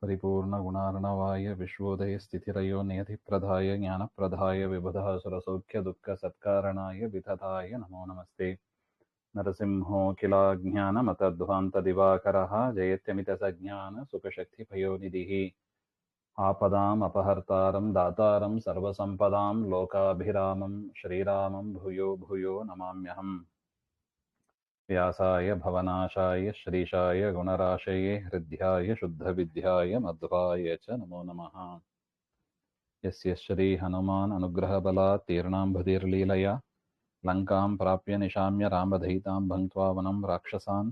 परिपूर्णगुणार्णवाय विश्वोदयस्थितिरयो नियतिप्रदाय ज्ञानप्रदाय विबुधासुरसौख्यदुःखसत्कारणाय वितताय नमो नमस्ते। नरसिंहोऽखिलाज्ञानमतध्वान्तदिवाकरः जयत्यमितसज्ञानसुखशक्तिपयोनिधिः। आपदाम् अपहर्तारं दातारं सर्वसम्पदां लोकाभिरामं श्रीरामं भूयो भूयो नमाम्यहम्। व्यासाय भवनाशाय श्रीशाय गुणराशये हृद्याय शुद्धविद्याय मध्वाय च नमो नमः। यस्य श्रीहनुमान् अनुग्रहबलात् तीर्णाम्बुधिर्लीलया लङ्कां प्राप्य निशाम्य रामदयितां भङ्क्त्वा वनं राक्षसान्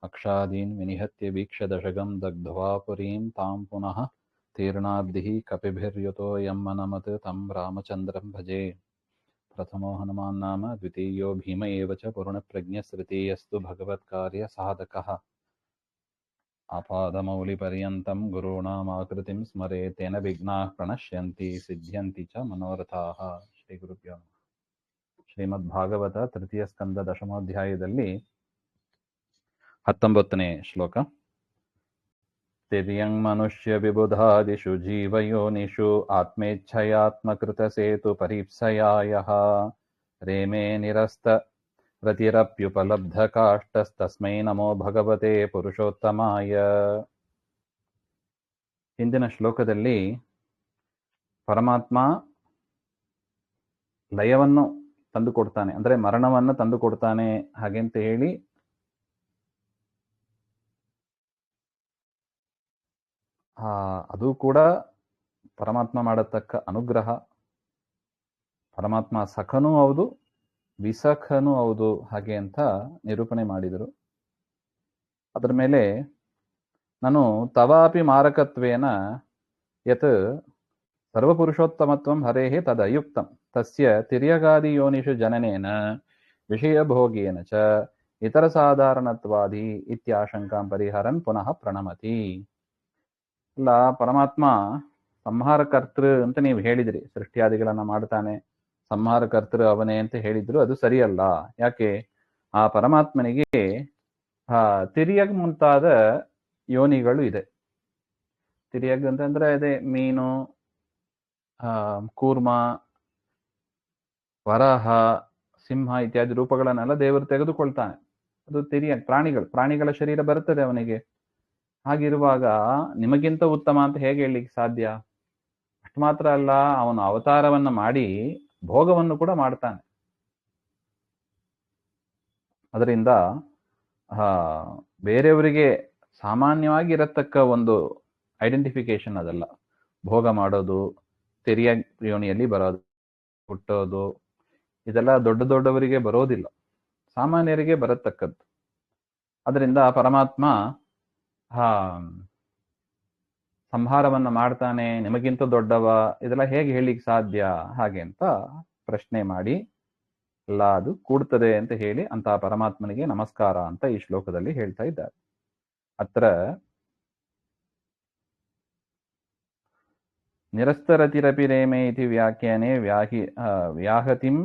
अक्षादीन् विनिहत्य वीक्षदशकं दग्ध्वा पुरीं तां पुनः तीर्णाब्धिः कपिभिर्युतो यं मनमत् तं रामचन्द्रं भजे। प्रथमो हनुमान् नाम द्वितीयो भीम एव च पूर्णप्रज्ञस्तृतीयस्तु भगवत्कार्यसाधकः। आपादमौलिपर्यन्तं गुरूणामाकृतिं स्मरेत् तेन विघ्नाः प्रणश्यन्ति सिद्ध्यन्ति च मनोरथाः। ಶ್ರೀಗುರುಭ್ಯೋ ನಮಃ. ಶ್ರೀಮದ್ಭಾಗವತ ತೃತೀಯ ಸ್ಕಂದ ದಶಮೋಧ್ಯಾಯದಲ್ಲಿ 19ನೇ ಶ್ಲೋಕ. ತಿರ್ಯಂ ಮನುಷ್ಯ ವಿಬುಧಾದಿಷು ಜೀವಯೋನಿಷು ಆತ್ಮೇಚ್ಛಯಾತ್ಮಕೃತಸೇತು ಪರೀಪ್ಸಯಾಯಃ ರೇಮೇ ನಿರಸ್ತ ರತಿರಪ್ಯುಪಲಬ್ಧ ಕಾಷ್ಟಸ್ತಸ್ಮೈ ನಮೋ ಭಗವತೆ ಪುರುಷೋತ್ತಮಾಯ. ಹಿಂದಿನ ಶ್ಲೋಕದಲ್ಲಿ ಪರಮಾತ್ಮ ಲಯವನ್ನು ತಂದುಕೊಡ್ತಾನೆ, ಅಂದರೆ ಮರಣವನ್ನು ತಂದುಕೊಡ್ತಾನೆ ಹಾಗೆಂತ ಹೇಳಿ ಅದು ಕೂಡ ಪರಮಾತ್ಮ ಮಾಡತಕ್ಕ ಅನುಗ್ರಹ. ಪರಮಾತ್ಮ ಸಖನೂ ಹೌದು ವಿಸಖನೂ ಹೌದು ಹಾಗೆ ಅಂತ ನಿರೂಪಣೆ ಮಾಡಿದರು. ಅದರ ಮೇಲೆ ನಾನು ತವಾಪಿ ಮಾರಕತ್ವೇನ ಯತ್ ಸರ್ವಪುರುಷೋತ್ತಮತ್ವಂ ಹರೇಹೇ ತದಯುಕ್ತಂ ತಸ್ಯ ತಿರ್ಯಗಾದಿಯೋನಿಷು ಜನನೇನ ವಿಷಯಭೋಗೇನ ಚ ಇತರ ಸಾಧಾರಣತ್ವಾದಿ ಇತ್ಯಾಶಂಕಾಂ ಪರಿಹರನ್ ಪುನಃ ಪ್ರಣಮತಿ. ಅಲ್ಲ, ಪರಮಾತ್ಮ ಸಂಹಾರಕರ್ತೃ ಅಂತ ನೀವು ಹೇಳಿದ್ರಿ, ಸೃಷ್ಟಿಯಾದಿಗಳನ್ನ ಮಾಡ್ತಾನೆ, ಸಂಹಾರಕರ್ತೃ ಅವನೇ ಅಂತ ಹೇಳಿದ್ರು. ಅದು ಸರಿಯಲ್ಲ. ಯಾಕೆ? ಆ ಪರಮಾತ್ಮನಿಗೆ ತಿರ್ಯಗ್ ಮುಂತಾದ ಯೋನಿಗಳು ಇದೆ. ತಿರ್ಯಗ್ ಅಂತಂದ್ರೆ ಅದೇ ಮೀನು, ಕೂರ್ಮ, ವರಾಹ, ಸಿಂಹ ಇತ್ಯಾದಿ ರೂಪಗಳನ್ನೆಲ್ಲ ದೇವರು ತೆಗೆದುಕೊಳ್ತಾನೆ. ಅದು ತಿರ್ಯಗ್ ಪ್ರಾಣಿಗಳ ಶರೀರ ಬರುತ್ತದೆ ಅವನಿಗೆ. ಹಾಗಿರುವಾಗ ನಿಮಗಿಂತ ಉತ್ತಮ ಅಂತ ಹೇಗೆ ಹೇಳಲಿಕ್ಕೆ ಸಾಧ್ಯ? ಅಷ್ಟು ಮಾತ್ರ ಅಲ್ಲ, ಅವನು ಅವತಾರವನ್ನ ಮಾಡಿ ಭೋಗವನ್ನು ಕೂಡ ಮಾಡ್ತಾನೆ. ಅದರಿಂದ ಬೇರೆಯವರಿಗೆ ಸಾಮಾನ್ಯವಾಗಿ ಇರತಕ್ಕ ಒಂದು ಐಡೆಂಟಿಫಿಕೇಶನ್ ಅದಲ್ಲ. ಭೋಗ ಮಾಡೋದು, ತಿರಿಯ ಯೋನಿಯಲ್ಲಿ ಬರೋದು, ಹುಟ್ಟೋದು, ಇದೆಲ್ಲ ದೊಡ್ಡವರಿಗೆ ಬರೋದಿಲ್ಲ, ಸಾಮಾನ್ಯರಿಗೆ ಬರತಕ್ಕದ್ದು. ಅದರಿಂದ ಪರಮಾತ್ಮ ಸಂಹಾರವನ್ನ ಮಾಡ್ತಾನೆ, ನಿಮಗಿಂತ ದೊಡ್ಡವ, ಇದೆಲ್ಲ ಹೇಗೆ ಹೇಳಲಿಕ್ಕೆ ಸಾಧ್ಯ ಹಾಗೆ ಅಂತ ಪ್ರಶ್ನೆ ಮಾಡಿ ಎಲ್ಲ ಅದು ಕೂಡ್ತದೆ ಅಂತ ಹೇಳಿ ಅಂತಹ ಪರಮಾತ್ಮನಿಗೆ ನಮಸ್ಕಾರ ಅಂತ ಈ ಶ್ಲೋಕದಲ್ಲಿ ಹೇಳ್ತಾ ಇದ್ದಾರೆ. ಅತ್ರ ನಿರಸ್ತರತಿರಪಿ ರೇಮೆ ಇತಿ ವ್ಯಾಖ್ಯಾನೆ ವ್ಯಾಹತಿಂ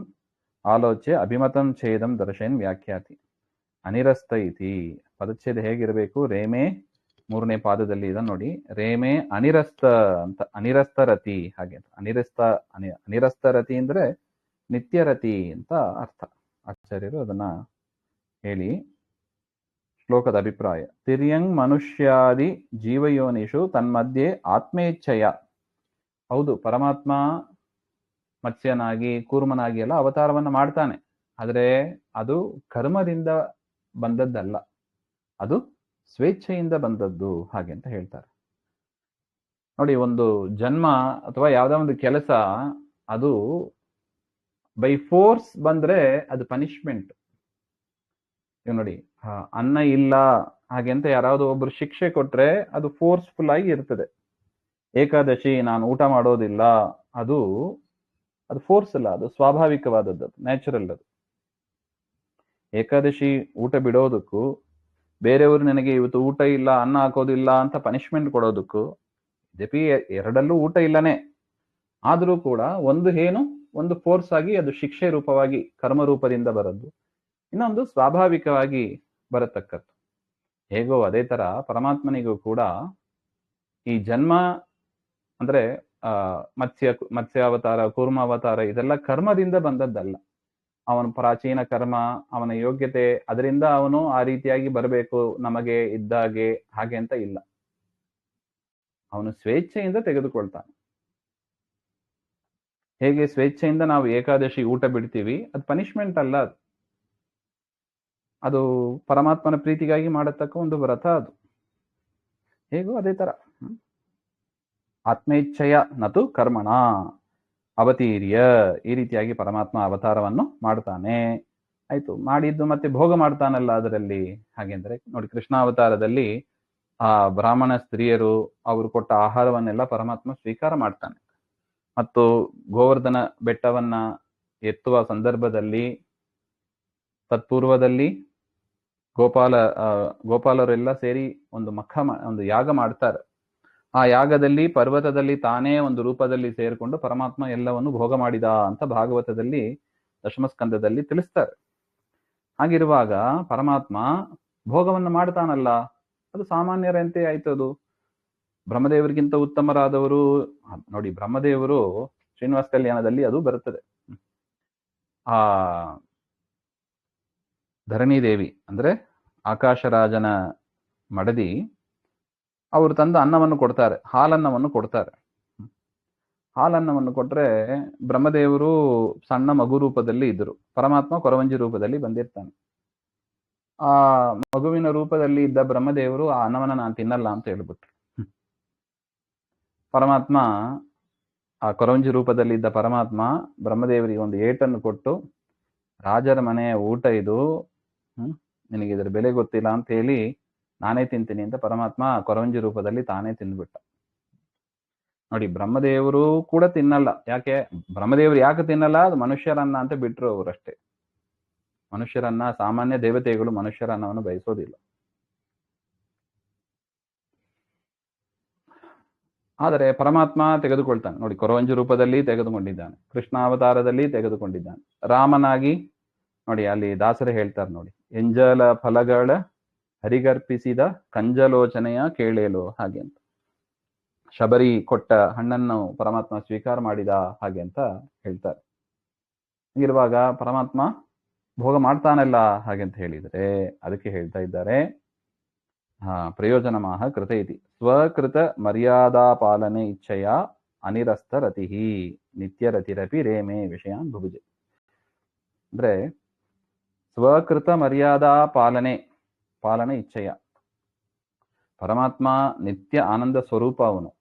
ಆಲೋಚ್ಯ ಅಭಿಮತಂ ಛೇದಂ ದರ್ಶಯನ್ ವ್ಯಾಖ್ಯಾತಿ. ಅನಿರಸ್ತ ಇತಿ ಪದಚ್ಛೇದ ಹೇಗಿರಬೇಕು? ರೇಮೆ 3ನೇ ಪಾದದಲ್ಲಿ ಇದನ್ನು ನೋಡಿ, ರೇಮೆ ಅನಿರಸ್ತ ಅಂತ, ಅನಿರಸ್ತರತಿ ಹಾಗೆ. ಅನಿರಸ್ತರತಿ ಅಂದ್ರೆ ನಿತ್ಯರತಿ ಅಂತ ಅರ್ಥ. ಆಚಾರ್ಯರು ಅದನ್ನ ಹೇಳಿ ಶ್ಲೋಕದ ಅಭಿಪ್ರಾಯ. ತಿರ್ಯಂಗ್ ಮನುಷ್ಯಾದಿ ಜೀವಯೋನಿಷು ತನ್ಮಧ್ಯೆ ಆತ್ಮೇಚ್ಛಯ. ಹೌದು, ಪರಮಾತ್ಮ ಮತ್ಸ್ಯನಾಗಿ ಕೂರ್ಮನಾಗಿ ಎಲ್ಲ ಅವತಾರವನ್ನ ಮಾಡ್ತಾನೆ. ಆದರೆ ಅದು ಕರ್ಮದಿಂದ ಬಂದದ್ದಲ್ಲ, ಅದು ಸ್ವೇಚ್ಛೆಯಿಂದ ಬಂದದ್ದು ಹಾಗೆ ಅಂತ ಹೇಳ್ತಾರೆ. ನೋಡಿ, ಒಂದು ಜನ್ಮ ಅಥವಾ ಯಾವುದೋ ಒಂದು ಕೆಲಸ ಅದು ಬೈ ಫೋರ್ಸ್ ಬಂದ್ರೆ ಅದು ಪನಿಷ್ಮೆಂಟ್. ಈಗ ನೋಡಿ, ಅನ್ನ ಇಲ್ಲ ಹಾಗೆ ಅಂತ ಯಾರಾவது ಒಬ್ರು ಶಿಕ್ಷೆ ಕೊಟ್ರೆ ಅದು ಫೋರ್ಸ್ಫುಲ್ ಆಗಿ ಇರ್ತದೆ. ಏಕಾದಶಿ ನಾನು ಊಟ ಮಾಡೋದಿಲ್ಲ, ಅದು ಫೋರ್ಸ್ ಅಲ್ಲ, ಅದು ಸ್ವಾಭಾವಿಕವಾದದ್ದು, ಅದು ನ್ಯಾಚುರಲ್. ಅದು ಏಕಾದಶಿ ಊಟ ಬಿಡೋದಕ್ಕೂ ಬೇರೆಯವರು ನನಗೆ ಇವತ್ತು ಊಟ ಇಲ್ಲ, ಅನ್ನ ಹಾಕೋದಿಲ್ಲ ಅಂತ ಪನಿಷ್ಮೆಂಟ್ ಕೊಡೋದಕ್ಕೂ ಎರಡಲ್ಲೂ ಊಟ ಇಲ್ಲನೇ. ಆದರೂ ಕೂಡ ಒಂದು ಫೋರ್ಸ್ ಆಗಿ ಅದು ಶಿಕ್ಷೆ ರೂಪವಾಗಿ ಕರ್ಮ ರೂಪದಿಂದ ಬರದ್ದು, ಇನ್ನೊಂದು ಸ್ವಾಭಾವಿಕವಾಗಿ ಬರತಕ್ಕದ್ದು. ಹೇಗೋ ಅದೇ ತರ ಪರಮಾತ್ಮನಿಗೂ ಕೂಡ ಈ ಜನ್ಮ ಅಂದ್ರೆ ಮತ್ಸ್ಯಾವತಾರ, ಕೂರ್ಮಾವತಾರ ಇದೆಲ್ಲ ಕರ್ಮದಿಂದ ಬಂದದ್ದಲ್ಲ. ಅವನ ಪ್ರಾಚೀನ ಕರ್ಮ, ಅವನ ಯೋಗ್ಯತೆ, ಅದರಿಂದ ಅವನು ಆ ರೀತಿಯಾಗಿ ಬರಬೇಕು ನಮಗೆ ಇದ್ದಾಗೆ ಹಾಗೆ ಅಂತ ಇಲ್ಲ. ಅವನು ಸ್ವೇಚ್ಛೆಯಿಂದ ತೆಗೆದುಕೊಳ್ತಾನೆ. ಹೇಗೆ ಸ್ವೇಚ್ಛೆಯಿಂದ ನಾವು ಏಕಾದಶಿ ಊಟ ಬಿಡ್ತೀವಿ, ಅದು ಪನಿಷ್ಮೆಂಟ್ ಅಲ್ಲ, ಅದು ಪರಮಾತ್ಮನ ಪ್ರೀತಿಗಾಗಿ ಮಾಡತಕ್ಕ ಒಂದು ವ್ರತ. ಅದು ಹೇಗೋ ಅದೇ ತರ ಆತ್ಮೇಚ್ಛೆಯ ನತು ಕರ್ಮಣ ಅವತೀರ್ಯ, ಈ ರೀತಿಯಾಗಿ ಪರಮಾತ್ಮ ಅವತಾರವನ್ನು ಮಾಡ್ತಾನೆ. ಆಯ್ತು, ಮಾಡಿದ್ದು ಮತ್ತೆ ಭೋಗ ಮಾಡ್ತಾನಲ್ಲ ಅದರಲ್ಲಿ. ಹಾಗೆಂದ್ರೆ ನೋಡಿ, ಕೃಷ್ಣಾವತಾರದಲ್ಲಿ ಆ ಬ್ರಾಹ್ಮಣ ಸ್ತ್ರೀಯರು ಅವರು ಕೊಟ್ಟ ಆಹಾರವನ್ನೆಲ್ಲ ಪರಮಾತ್ಮ ಸ್ವೀಕಾರ ಮಾಡ್ತಾನೆ. ಮತ್ತು ಗೋವರ್ಧನ ಬೆಟ್ಟವನ್ನ ಎತ್ತುವ ಸಂದರ್ಭದಲ್ಲಿ ತತ್ಪೂರ್ವದಲ್ಲಿ ಗೋಪಾಲರೆಲ್ಲ ಸೇರಿ ಒಂದು ಯಾಗ ಮಾಡ್ತಾರೆ. ಆ ಯಾಗದಲ್ಲಿ ಪರ್ವತದಲ್ಲಿ ತಾನೇ ಒಂದು ರೂಪದಲ್ಲಿ ಸೇರಿಕೊಂಡು ಪರಮಾತ್ಮ ಎಲ್ಲವನ್ನು ಭೋಗ ಮಾಡಿದ ಅಂತ ಭಾಗವತದಲ್ಲಿ ದಶಮಸ್ಕಂದದಲ್ಲಿ ತಿಳಿಸ್ತಾರೆ. ಹಾಗಿರುವಾಗ ಪರಮಾತ್ಮ ಭೋಗವನ್ನು ಮಾಡ್ತಾನಲ್ಲ, ಅದು ಸಾಮಾನ್ಯರಂತೆ ಆಯ್ತು. ಅದು ಬ್ರಹ್ಮದೇವರಿಗಿಂತ ಉತ್ತಮರಾದವರು ನೋಡಿ. ಬ್ರಹ್ಮದೇವರು ಶ್ರೀನಿವಾಸ ಕಲ್ಯಾಣದಲ್ಲಿ ಅದು ಬರುತ್ತದೆ. ಆ ಧರಣಿ ದೇವಿ ಅಂದ್ರೆ ಆಕಾಶರಾಜನ ಮಡದಿ, ಅವರು ತಂದು ಅನ್ನವನ್ನು ಕೊಡ್ತಾರೆ, ಹಾಲನ್ನವನ್ನು ಕೊಡ್ತಾರೆ. ಹಾಲನ್ನವನ್ನು ಕೊಟ್ರೆ ಬ್ರಹ್ಮದೇವರು ಸಣ್ಣ ಮಗು ರೂಪದಲ್ಲಿ ಇದ್ದರು, ಪರಮಾತ್ಮ ಕೊರವಂಜಿ ರೂಪದಲ್ಲಿ ಬಂದಿರ್ತಾನೆ. ಆ ಮಗುವಿನ ರೂಪದಲ್ಲಿ ಇದ್ದ ಬ್ರಹ್ಮದೇವರು ಆ ಅನ್ನವನ್ನ ನಾನು ತಿನ್ನಲ್ಲ ಅಂತ ಹೇಳ್ಬಿಟ್ರು. ಪರಮಾತ್ಮ ಆ ಕೊರವಂಜಿ ರೂಪದಲ್ಲಿ ಇದ್ದ ಪರಮಾತ್ಮ ಬ್ರಹ್ಮದೇವರಿಗೆ ಒಂದು ಏಟನ್ನು ಕೊಟ್ಟು, ರಾಜರ ಮನೆಯ ಊಟ ಇದು, ನಿನಗೆ ಇದರ ಬೆಲೆ ಗೊತ್ತಿಲ್ಲ ಅಂತ ಹೇಳಿ ನಾನೇ ತಿಂತೀನಿ ಅಂತ ಪರಮಾತ್ಮ ಕೊರವಂಜಿ ರೂಪದಲ್ಲಿ ತಾನೇ ತಿಂದ್ಬಿಟ್ಟ. ನೋಡಿ, ಬ್ರಹ್ಮದೇವರು ಕೂಡ ತಿನ್ನಲ್ಲ. ಯಾಕೆ ಬ್ರಹ್ಮದೇವರು ಯಾಕೆ ತಿನ್ನಲ್ಲ? ಅದು ಮನುಷ್ಯರನ್ನ ಅಂತ ಬಿಟ್ರು ಅವರಷ್ಟೇ. ಮನುಷ್ಯರನ್ನ, ಸಾಮಾನ್ಯ ದೇವತೆಗಳು ಮನುಷ್ಯರನ್ನವನ್ನು ಬಯಸೋದಿಲ್ಲ. ಆದರೆ ಪರಮಾತ್ಮ ತೆಗೆದುಕೊಳ್ತಾನೆ. ನೋಡಿ, ಕೊರವಂಜಿ ರೂಪದಲ್ಲಿ ತೆಗೆದುಕೊಂಡಿದ್ದಾನೆ, ಕೃಷ್ಣಾವತಾರದಲ್ಲಿ ತೆಗೆದುಕೊಂಡಿದ್ದಾನೆ, ರಾಮನಾಗಿ ನೋಡಿ. ಅಲ್ಲಿ ದಾಸರೇ ಹೇಳ್ತಾರೆ ನೋಡಿ, ಎಂಜಲ ಫಲಗಳ ಹರಿಗರ್ಪಿಸಿದ ಕಂಜಲೋಚನೆಯ ಕೇಳೇಲು, ಹಾಗೆ ಅಂತ. ಶಬರಿ ಕೊಟ್ಟ ಹಣ್ಣನ್ನು ಪರಮಾತ್ಮ ಸ್ವೀಕಾರ ಮಾಡಿದ ಹಾಗೆ ಅಂತ ಹೇಳ್ತಾರೆ. ಹೀಗಿರುವಾಗ ಪರಮಾತ್ಮ ಭೋಗ ಮಾಡ್ತಾನಲ್ಲ ಹಾಗೆ ಅಂತ ಹೇಳಿದರೆ ಅದಕ್ಕೆ ಹೇಳ್ತಾ ಇದ್ದಾರೆ, ಪ್ರಯೋಜನಮಾಹ ಕೃತ ಇತಿ ಸ್ವಕೃತ ಮರ್ಯಾದಾ ಪಾಲನೆ ಇಚ್ಛೆಯ ಅನಿರಸ್ತ ರತಿ ನಿತ್ಯ ರತಿರಪಿ ರೇಮೆ ವಿಷಯಾನ್ ಭುಭುಜೆ. ಅಂದ್ರೆ ಸ್ವಕೃತ ಮರ್ಯಾದಾ ಪಾಲನೆ ಇಚ್ಛೆಯ. ಪರಮಾತ್ಮ ನಿತ್ಯ ಆನಂದ ಸ್ವರೂಪ. ಅವನು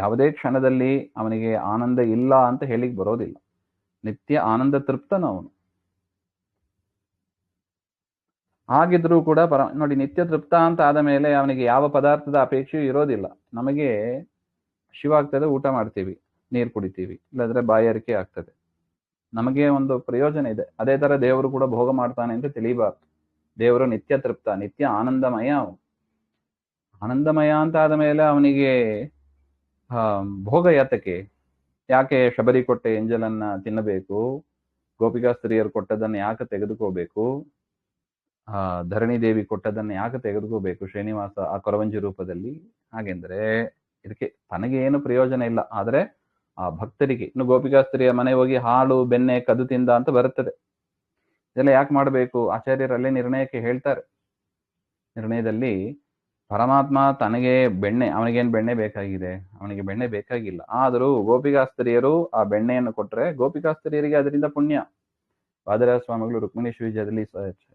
ಯಾವುದೇ ಕ್ಷಣದಲ್ಲಿ ಅವನಿಗೆ ಆನಂದ ಇಲ್ಲ ಅಂತ ಹೇಳಿಕ್ ಬರೋದಿಲ್ಲ. ನಿತ್ಯ ಆನಂದ ತೃಪ್ತನು ಅವನು. ಹಾಗಿದ್ರೂ ಕೂಡ ನೋಡಿ, ನಿತ್ಯ ತೃಪ್ತ ಅಂತ ಆದ ಮೇಲೆ ಅವನಿಗೆ ಯಾವ ಪದಾರ್ಥದ ಅಪೇಕ್ಷೆಯೂ ಇರೋದಿಲ್ಲ. ನಮಗೆ ಹಸಿವಾಗ್ತದೆ, ಊಟ ಮಾಡ್ತೀವಿ, ನೀರು ಕುಡಿತೀವಿ, ಇಲ್ಲಾಂದ್ರೆ ಬಾಯಾರಿಕೆ ಆಗ್ತದೆ, ನಮಗೆ ಒಂದು ಪ್ರಯೋಜನ ಇದೆ. ಅದೇ ತರ ದೇವರು ಕೂಡ ಭೋಗ ಮಾಡ್ತಾನೆ ಅಂತ ತಿಳಿಬಾರ್ದು. ದೇವರು ನಿತ್ಯ ತೃಪ್ತ, ನಿತ್ಯ ಆನಂದಮಯ. ಆನಂದಮಯ ಅಂತ ಆದ ಮೇಲೆ ಅವನಿಗೆ ಭೋಗ ಯಾತಕ್ಕೆ? ಯಾಕೆ ಶಬರಿ ಕೊಟ್ಟೆ ಎಂಜಲನ್ನ ತಿನ್ನಬೇಕು? ಗೋಪಿಕಾ ಸ್ತ್ರೀಯರು ಕೊಟ್ಟದನ್ನ ಯಾಕೆ ತೆಗೆದುಕೋಬೇಕು? ಧರಣಿ ದೇವಿ ಕೊಟ್ಟದನ್ನ ಯಾಕೆ ತೆಗೆದುಕೋಬೇಕು ಶ್ರೀನಿವಾಸ ಆ ಕೊರವಂಜಿ ರೂಪದಲ್ಲಿ? ಹಾಗೆಂದ್ರೆ ಇದಕ್ಕೆ ತನಗೆ ಏನು ಪ್ರಯೋಜನ ಇಲ್ಲ, ಆದ್ರೆ ಆ ಭಕ್ತರಿಗೆ. ಇನ್ನು ಗೋಪಿಕಾ ಸ್ತ್ರೀಯ ಮನೆ ಹೋಗಿ ಹಾಲು ಬೆಣ್ಣೆ ಕದು ತಿಂದ ಅಂತ ಬರುತ್ತದೆ. ಇದೆಲ್ಲ ಯಾಕೆ ಮಾಡಬೇಕು? ಆಚಾರ್ಯರಲ್ಲೇ ನಿರ್ಣಯಕ್ಕೆ ಹೇಳ್ತಾರೆ. ನಿರ್ಣಯದಲ್ಲಿ ಪರಮಾತ್ಮ ತನಗೆ ಬೆಣ್ಣೆ, ಅವನಿಗೇನು ಬೆಣ್ಣೆ ಬೇಕಾಗಿದೆ? ಅವನಿಗೆ ಬೆಣ್ಣೆ ಬೇಕಾಗಿಲ್ಲ. ಆದರೂ ಗೋಪಿಕಾ ಸ್ತ್ರೀಯರು ಆ ಬೆಣ್ಣೆಯನ್ನು ಕೊಟ್ರೆ ಗೋಪಿಕಾ ಸ್ತ್ರೀಯರಿಗೆ ಅದರಿಂದ ಪುಣ್ಯ. ವಾದರಾಜ ಸ್ವಾಮಿಗಳು ರುಕ್ಮಿಣೀಶ್ ವಿಜಯದಲ್ಲಿ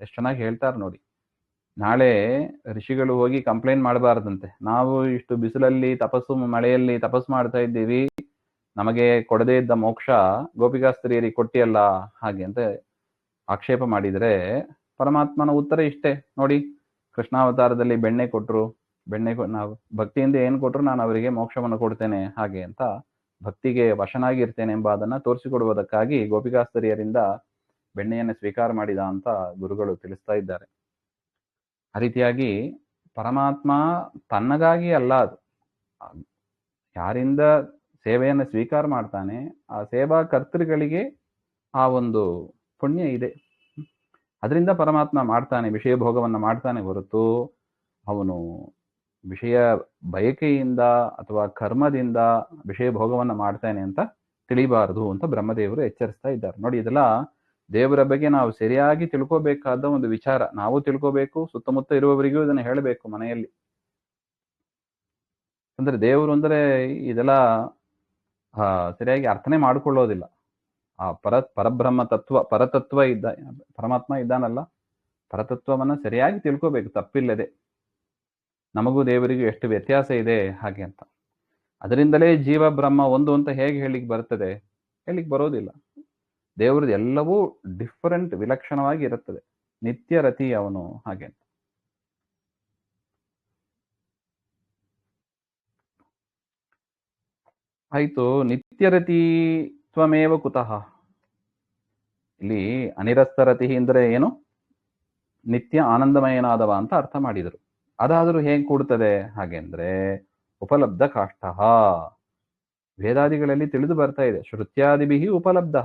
ಎಷ್ಟು ಚೆನ್ನಾಗಿ ಹೇಳ್ತಾರೆ ನೋಡಿ. ನಾಳೆ ಋಷಿಗಳು ಹೋಗಿ ಕಂಪ್ಲೇಂಟ್ ಮಾಡಬಾರ್ದಂತೆ, ನಾವು ಇಷ್ಟು ಬಿಸಿಲಲ್ಲಿ ಮಳೆಯಲ್ಲಿ ತಪಸ್ಸು ಮಾಡ್ತಾ ಇದ್ದೀವಿ, ನಮಗೆ ಕೊಡದೇ ಇದ್ದ ಮೋಕ್ಷ ಗೋಪಿಕಾ ಸ್ತ್ರೀಯರಿಗೆ ಕೊಟ್ಟಿಯಲ್ಲ ಹಾಗೆ ಅಂತ ಆಕ್ಷೇಪ ಮಾಡಿದರೆ ಪರಮಾತ್ಮನ ಉತ್ತರ ಇಷ್ಟೇ ನೋಡಿ. ಕೃಷ್ಣಾವತಾರದಲ್ಲಿ ಬೆಣ್ಣೆ ಕೊಟ್ಟರು, ನಾವು ಭಕ್ತಿಯಿಂದ ಏನು ಕೊಟ್ಟರು ನಾನು ಅವರಿಗೆ ಮೋಕ್ಷವನ್ನು ಕೊಡ್ತೇನೆ ಹಾಗೆ ಅಂತ, ಭಕ್ತಿಗೆ ವಶನಾಗಿರ್ತೇನೆ ಎಂಬ ಅದನ್ನ ತೋರಿಸಿಕೊಡುವುದಕ್ಕಾಗಿ ಗೋಪಿಕಾ ಸ್ತ್ರೀಯರಿಂದ ಬೆಣ್ಣೆಯನ್ನು ಸ್ವೀಕಾರ ಮಾಡಿದ ಅಂತ ಗುರುಗಳು ತಿಳಿಸ್ತಾ ಇದ್ದಾರೆ. ಆ ರೀತಿಯಾಗಿ ಪರಮಾತ್ಮ ತನ್ನಗಾಗಿ ಅಲ್ಲ, ಅದು ಯಾರಿಂದ ಸೇವೆಯನ್ನು ಸ್ವೀಕಾರ ಮಾಡ್ತಾನೆ ಆ ಸೇವಾ ಕರ್ತೃಗಳಿಗೆ ಆ ಒಂದು ಪುಣ್ಯ ಇದೆ. ಅದರಿಂದ ಪರಮಾತ್ಮ ಮಾಡ್ತಾನೆ, ವಿಷಯ ಭೋಗವನ್ನು ಮಾಡ್ತಾನೆ ಹೊರತು ಅವನು ವಿಷಯ ಬಯಕೆಯಿಂದ ಅಥವಾ ಕರ್ಮದಿಂದ ವಿಷಯ ಭೋಗವನ್ನು ಮಾಡ್ತೇನೆ ಅಂತ ತಿಳಿಬಾರದು ಅಂತ ಬ್ರಹ್ಮದೇವರು ಎಚ್ಚರಿಸ್ತಾ ಇದ್ದಾರೆ. ನೋಡಿ, ಇದೆಲ್ಲ ದೇವರ ಬಗ್ಗೆ ನಾವು ಸರಿಯಾಗಿ ತಿಳ್ಕೋಬೇಕಾದ ಒಂದು ವಿಚಾರ. ನಾವು ತಿಳ್ಕೋಬೇಕು, ಸುತ್ತಮುತ್ತ ಇರುವವರಿಗೂ ಇದನ್ನು ಹೇಳಬೇಕು ಮನೆಯಲ್ಲಿ. ಅಂದ್ರೆ ದೇವರು ಅಂದ್ರೆ ಇದೆಲ್ಲ ಸರಿಯಾಗಿ ಅರ್ಥನೆ ಮಾಡ್ಕೊಳ್ಳೋದಿಲ್ಲ. ಆ ಪರಬ್ರಹ್ಮ ತತ್ವ, ಪರತತ್ವ ಪರಮಾತ್ಮ ಇದ್ದಾನಲ್ಲ, ಪರತತ್ವವನ್ನ ಸರಿಯಾಗಿ ತಿಳ್ಕೋಬೇಕು ತಪ್ಪಿಲ್ಲದೆ. ನಮಗೂ ದೇವರಿಗೂ ಎಷ್ಟು ವ್ಯತ್ಯಾಸ ಇದೆ ಹಾಗೆ ಅಂತ. ಅದರಿಂದಲೇ ಜೀವ ಬ್ರಹ್ಮ ಒಂದು ಅಂತ ಹೇಗೆ ಹೇಳಿಕ್ ಬರ್ತದೆ? ಹೇಳಿಕ್ ಬರೋದಿಲ್ಲ. ದೇವ್ರದ್ದು ಎಲ್ಲವೂ ಡಿಫರೆಂಟ್, ವಿಲಕ್ಷಣವಾಗಿ ಇರುತ್ತದೆ. ನಿತ್ಯ ರತಿ ಅವನು ಹಾಗೆ ಅಂತ. ಆಯ್ತು, ನಿತ್ಯರತಿ ತ್ವಮೇವ ಕುತಃ. ಇಲ್ಲಿ ಅನಿರಸ್ತರತಿ ಅಂದ್ರೆ ಏನು? ನಿತ್ಯ ಆನಂದಮಯನಾದವ ಅಂತ ಅರ್ಥ ಮಾಡಿದರು. ಅದಾದರೂ ಹೇಗೆ ಕೂಡುತ್ತದೆ ಹಾಗೆ ಅಂದ್ರೆ ಉಪಲಬ್ಧ ಕಾಷ್ಟ. ವೇದಾದಿಗಳಲ್ಲಿ ತಿಳಿದು ಬರ್ತಾ ಇದೆ, ಶ್ರುತ್ಯಾದಿಭಿ ಉಪಲಬ್ಧ.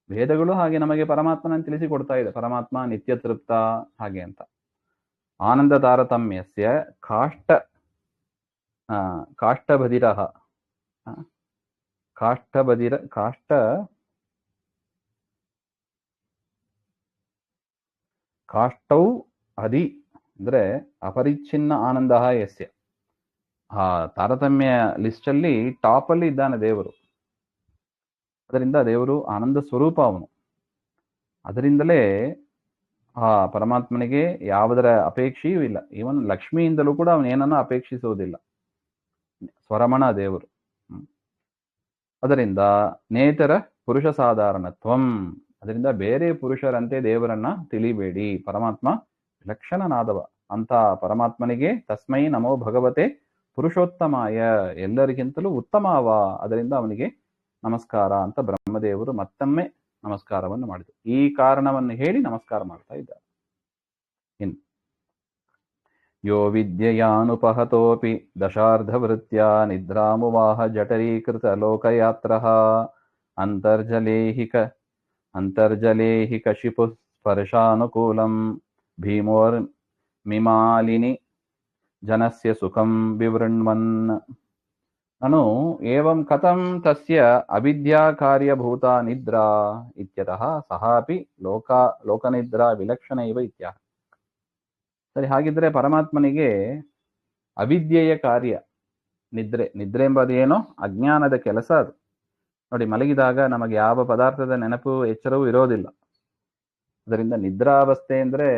ವೇದಗಳು ಹಾಗೆ ನಮಗೆ ಪರಮಾತ್ಮನನ್ನು ತಿಳಿಸಿಕೊಡ್ತಾ ಇದೆ. ಪರಮಾತ್ಮ ನಿತ್ಯ ತೃಪ್ತ ಹಾಗೆ ಅಂತ. ಆನಂದ ತಾರತಮ್ಯಸ್ಯ ಕಾಷ್ಟಬಧಿರಃ ಕಾಷ್ಟೌ ಅಧಿ ಅಂದ್ರೆ ಅಪರಿಚ್ಛಿನ್ನ ಆನಂದ ಯಸ್ಯ. ಆ ತಾರತಮ್ಯ ಲಿಸ್ಟ್ ಅಲ್ಲಿ ಟಾಪ್ ಅಲ್ಲಿ ಇದ್ದಾನೆ ದೇವರು. ಅದರಿಂದ ದೇವರು ಆನಂದ ಸ್ವರೂಪ ಅವನು. ಅದರಿಂದಲೇ ಆ ಪರಮಾತ್ಮನಿಗೆ ಯಾವುದರ ಅಪೇಕ್ಷೆಯೂ ಇಲ್ಲ. ಇವನ್ ಲಕ್ಷ್ಮಿಯಿಂದಲೂ ಕೂಡ ಅವನೇನನ್ನ ಅಪೇಕ್ಷಿಸುವುದಿಲ್ಲ. ಸ್ವರಮಣ ದೇವರು. ಅದರಿಂದ ನೇತರ ಪುರುಷ ಸಾಧಾರಣತ್ವಂ. ಅದರಿಂದ ಬೇರೆ ಪುರುಷರಂತೆ ದೇವರನ್ನ ತಿಳಿಬೇಡಿ. ಪರಮಾತ್ಮ ವಿಲಕ್ಷಣನಾದವ ಅಂತ ಪರಮಾತ್ಮನಿಗೆ ತಸ್ಮೈ ನಮೋ ಭಗವತೆ ಪುರುಷೋತ್ತಮಾಯ, ಎಲ್ಲರಿಗಿಂತಲೂ ಉತ್ತಮವ. ಅದರಿಂದ ಅವನಿಗೆ ನಮಸ್ಕಾರ ಅಂತ ಬ್ರಹ್ಮದೇವರು ಮತ್ತೊಮ್ಮೆ ನಮಸ್ಕಾರವನ್ನು ಮಾಡಿದರು. ಈ ಕಾರಣವನ್ನು ಹೇಳಿ ನಮಸ್ಕಾರ ಮಾಡ್ತಾ ಇದ್ದಾರೆ. ಇನ್ನು ಯೋ ವಿದ್ಯೆಯಾನುಪಹತೋಪಿ ದಶಾರ್ಧವೃತ್ಯ ನಿದ್ರಾಮುವಾಹ ಜಠರೀಕೃತ ಲೋಕಯಾತ್ರಃ ಅಂತರ್ಜಲೇಹಿ ಕಶಿಪು ಸ್ಪರ್ಶಾನುಕೂಲಂ ಭೀಮೋರ್ಮಿಮಾಲಿನಿ ಜನಸ್ಯ ಸುಖಂ ವಿವೃಣ್ವನ್. ನನು ಏವಂ ಕಥಂ ತಸ್ಯ ಅವಿದ್ಯಾ ಕಾರ್ಯಭೂತ ನಿದ್ರಾ ಇತ್ಯತಃ ಸಹಾಪಿ ಲೋಕನಿದ್ರಾ ವಿಲಕ್ಷಣ ಇವ ಇತ್ಯಾಹ. ಸರಿ, ಹಾಗಿದ್ರೆ ಪರಮಾತ್ಮನಿಗೆ ಅವಿದ್ಯೆಯ ಕಾರ್ಯ ನಿದ್ರೆ ಎಂಬುದು ಏನೋ ಅಜ್ಞಾನದ ಕೆಲಸ. ಅದು ನೋಡಿ, ಮಲಗಿದಾಗ ನಮಗೆ ಯಾವ ಪದಾರ್ಥದ ನೆನಪು ಎಚ್ಚರವೂ ಇರೋದಿಲ್ಲ. ಅದರಿಂದ ನಿದ್ರಾವಸ್ಥೆ ಅಂದ್ರೆ